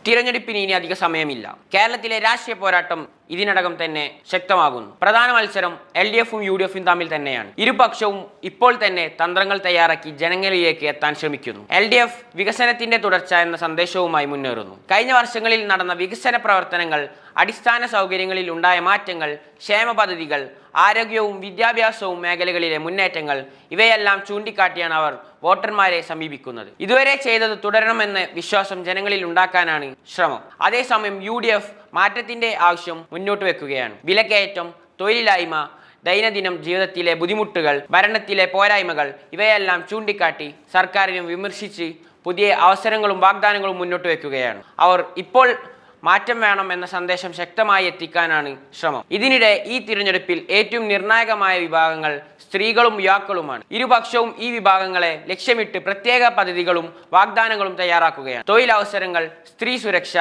തിരഞ്ഞെടുപ്പിന് ഇനി അധിക സമയമില്ല. കേരളത്തിലെ രാഷ്ട്രീയ പോരാട്ടം ഇതിനകം തന്നെ ശക്തമാകുന്നു. പ്രധാന മത്സരം LDFും UDFും തമ്മിൽ തന്നെയാണ്. ഇരുപക്ഷവും ഇപ്പോൾ തന്നെ തന്ത്രങ്ങൾ തയ്യാറാക്കി ജനങ്ങളിലേക്ക് എത്താൻ ശ്രമിക്കുന്നു. LDF വികസനത്തിന്റെ തുടർച്ച എന്ന സന്ദേശവുമായി മുന്നേറുന്നു. കഴിഞ്ഞ വർഷങ്ങളിൽ നടന്ന വികസന പ്രവർത്തനങ്ങൾ, അടിസ്ഥാന സൗകര്യങ്ങളിൽ ഉണ്ടായ മാറ്റങ്ങൾ, ക്ഷേമ പദ്ധതികൾ, ആരോഗ്യവും വിദ്യാഭ്യാസവും മേഖലകളിലെ മുന്നേറ്റങ്ങൾ ഇവയെല്ലാം ചൂണ്ടിക്കാട്ടിയാണ് അവർ വോട്ടർമാരെ സമീപിക്കുന്നത്. ഇതുവരെ ചെയ്തത് തുടരണമെന്ന വിശ്വാസം ജനങ്ങളിൽ ഉണ്ടാക്കാനാണ് ശ്രമം. അതേസമയം UDF മാറ്റത്തിന്റെ ആവശ്യം മുന്നോട്ട് വെക്കുകയാണ്. വിലക്കയറ്റം, തൊഴിലില്ലായ്മ, ദൈനംദിനം ജീവിതത്തിലെ ബുദ്ധിമുട്ടുകൾ, ഭരണത്തിലെ പോരായ്മകൾ ഇവയെല്ലാം ചൂണ്ടിക്കാട്ടി സർക്കാരിനെ വിമർശിച്ച് പുതിയ അവസരങ്ങളും വാഗ്ദാനങ്ങളും മുന്നോട്ട് വെക്കുകയാണ്. അവർ ഇപ്പോൾ മാറ്റം വേണം എന്ന സന്ദേശം ശക്തമായി എത്തിക്കാനാണ് ശ്രമം. ഇതിനിടെ ഈ തിരഞ്ഞെടുപ്പിൽ ഏറ്റവും നിർണായകമായ വിഭാഗങ്ങൾ സ്ത്രീകളും യുവാക്കളുമാണ്. ഇരുപക്ഷവും ഈ വിഭാഗങ്ങളെ ലക്ഷ്യമിട്ട് പ്രത്യേക പദ്ധതികളും വാഗ്ദാനങ്ങളും തയ്യാറാക്കുകയാണ്. തൊഴിലവസരങ്ങൾ, സ്ത്രീ സുരക്ഷ,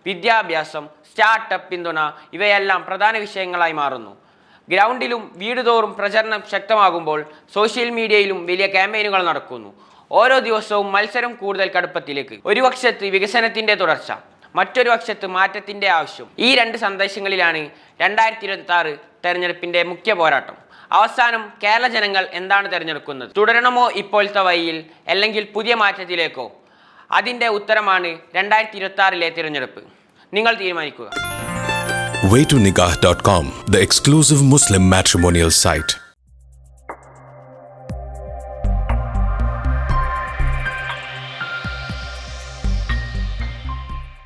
വിദ്യാഭ്യാസം, സ്റ്റാർട്ടപ്പ് പിന്തുണ ഇവയെല്ലാം പ്രധാന വിഷയങ്ങളായി മാറുന്നു. ഗ്രൗണ്ടിലും വീടുതോറും പ്രചരണം ശക്തമാകുമ്പോൾ സോഷ്യൽ മീഡിയയിലും വലിയ ക്യാമ്പയിനുകൾ നടക്കുന്നു. ഓരോ ദിവസവും മത്സരം കൂടുതൽ കടുപ്പത്തിലേക്ക്. ഒരു പക്ഷത്ത് വികസനത്തിന്റെ തുടർച്ച, മറ്റൊരു പക്ഷത്ത് മാറ്റത്തിന്റെ ആവശ്യം. ഈ രണ്ട് സന്ദേശങ്ങളിലാണ് 2026 തെരഞ്ഞെടുപ്പിന്റെ മുഖ്യ പോരാട്ടം. അവസാനം കേരള ജനങ്ങൾ എന്താണ് തെരഞ്ഞെടുക്കുന്നത്? തുടരണമോ ഇപ്പോഴത്തെ വഴിയിൽ, അല്ലെങ്കിൽ പുതിയ മാറ്റത്തിലേക്കോ? അതിന്റെ ഉത്തരമാണ് 2026 തിരഞ്ഞെടുപ്പ്. നിങ്ങൾ തീരുമാനിക്കുക. waytonikah.com, the exclusive Muslim matrimonial site.